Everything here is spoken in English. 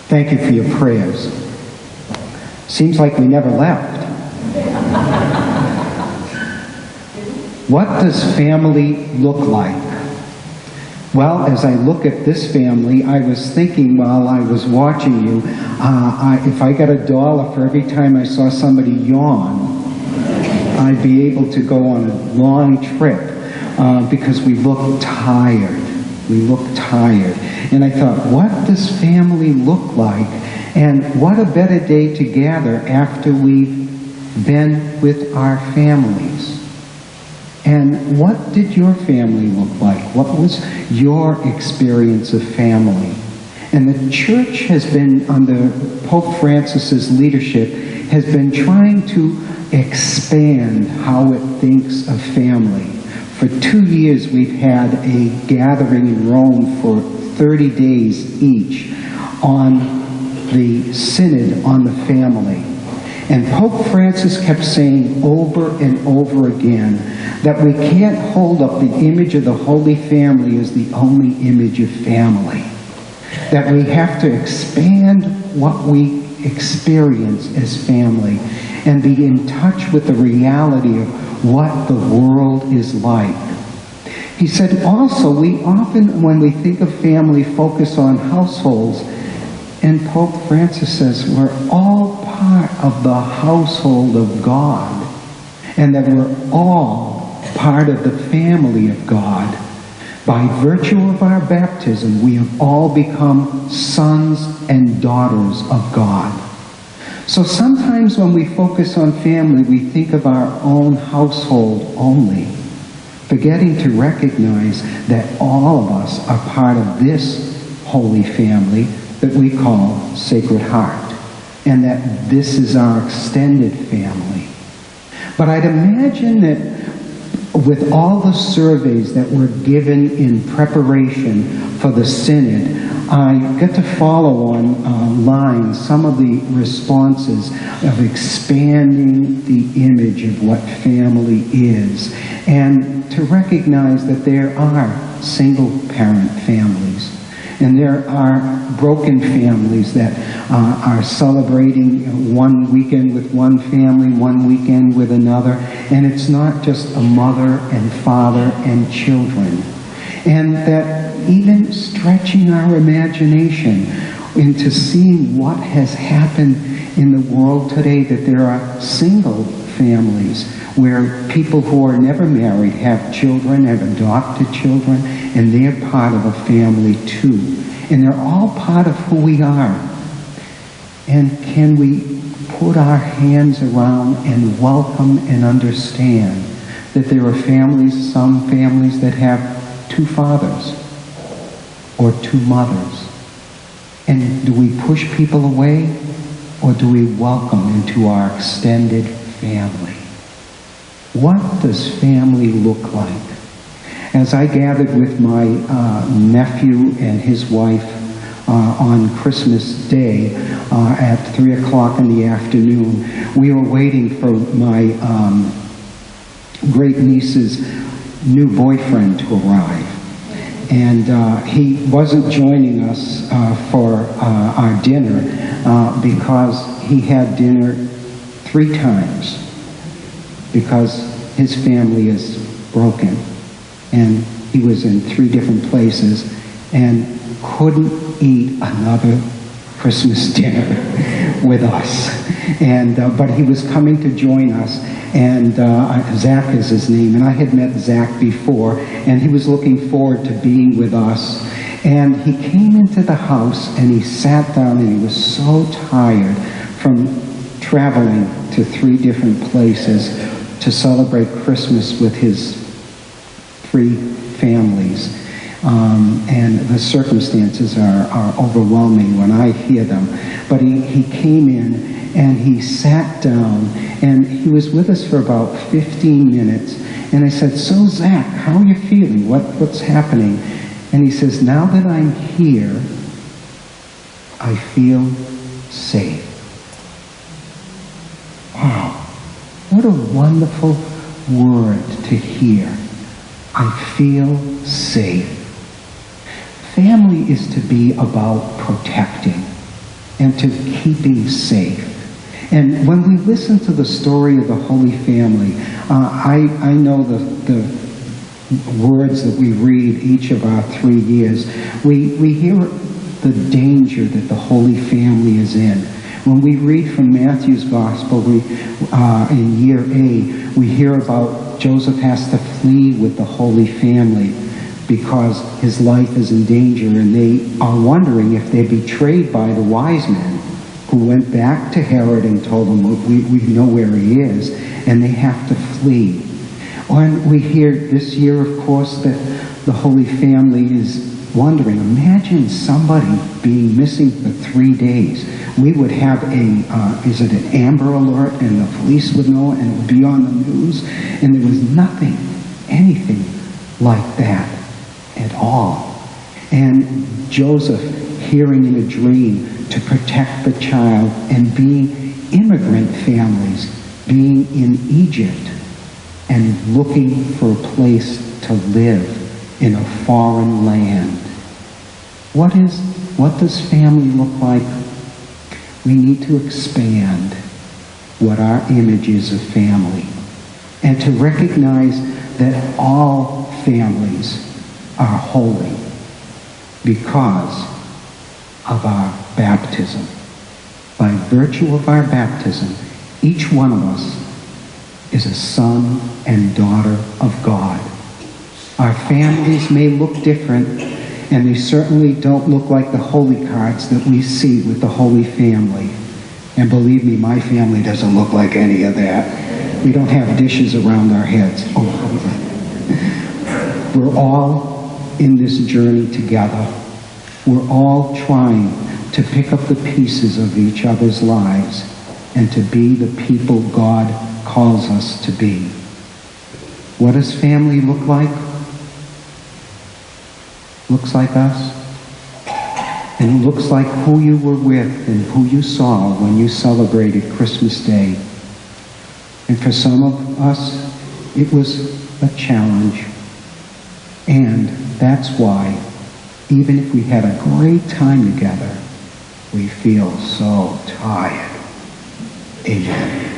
Thank you for your prayers. Seems like we never left. What does family look like? Well, as I look at this family, I was thinking while I was watching you, if I got $1 for every time I saw somebody yawn, I'd be able to go on a long trip because we look tired. We look tired. And I thought, what does family look like? And what a better day to gather after we've been with our families. And what did your family look like? What was your experience of family? And the church has been, under Pope Francis's leadership, has been trying to expand how it thinks of family. For 2 years we've had a gathering in Rome for 30 days each on the Synod on the Family. And Pope Francis kept saying over and over again that we can't hold up the image of the Holy Family as the only image of family. That we have to expand what we experience as family and be in touch with the reality of what the world is like. He said also, we often, when we think of family, focus on households. And Pope Francis says we're all part of the household of God, and that we're all part of the family of God. By virtue of our baptism, we have all become sons and daughters of God. So sometimes when we focus on family, we think of our own household only, forgetting to recognize that all of us are part of this holy family that we call Sacred Heart, and that this is our extended family. But I'd imagine that with all the surveys that were given in preparation for the Synod, I got to follow online some of the responses of expanding the image of what family is, and to recognize that there are single-parent families. And there are broken families that are celebrating one weekend with one family, one weekend with another. And it's not just a mother and father and children. And that even stretching our imagination into seeing what has happened in the world today, that there are single families where people who are never married have children, have adopted children, and they're part of a family too. And they're all part of who we are. And can we put our hands around and welcome and understand that there are families, some families that have 2 fathers or 2 mothers? And do we push people away, or do we welcome into our extended family? What does family look like? As I gathered with my nephew and his wife on Christmas Day at 3 o'clock in the afternoon, we were waiting for my great niece's new boyfriend to arrive. And he wasn't joining us for our dinner because he had dinner 3 times, because his family is broken. And he was in 3 different places and couldn't eat another Christmas dinner with us. And but he was coming to join us, and Zach is his name, and I had met Zach before, and he was looking forward to being with us. And he came into the house and he sat down, and he was so tired from traveling to 3 different places to celebrate Christmas with his 3 families. And the circumstances are overwhelming when I hear them. But he came in and he sat down, and he was with us for about 15 minutes. And I said, "So Zach, how are you feeling? What's happening?" And he says, "Now that I'm here, I feel safe." Wow, what a wonderful word to hear. I feel safe. Family is to be about protecting. and to keeping safe. And when we listen to the story of the Holy Family, I know the words that we read each of our 3 years. We hear the danger that the Holy Family is in. When we read from Matthew's Gospel, in year A, we hear about Joseph has to flee with the Holy Family because his life is in danger, and they are wondering if they're betrayed by the wise men who went back to Herod and told him, we know where he is, and they have to flee. And we hear this year, of course, that the Holy Family is wondering, imagine somebody being missing for 3 days. We would have an Amber Alert, and the police would know, and it would be on the news, and there was nothing, anything like that at all. And Joseph hearing in a dream to protect the child, and being immigrant families, being in Egypt and looking for a place to live in a foreign land. What does family look like? We need to expand what our image is of family, and to recognize that all families are holy because of our baptism. By virtue of our baptism, each one of us is a son and daughter of God. Our families may look different, and they certainly don't look like the holy cards that we see with the Holy Family. And believe me, my family doesn't look like any of that. We don't have dishes around our heads. We're all in this journey together. We're all trying to pick up the pieces of each other's lives and to be the people God calls us to be. What does family look like? Looks like us. And it looks like who you were with and who you saw when you celebrated Christmas Day. And for some of us, it was a challenge. And that's why, even if we had a great time together, we feel so tired. Amen.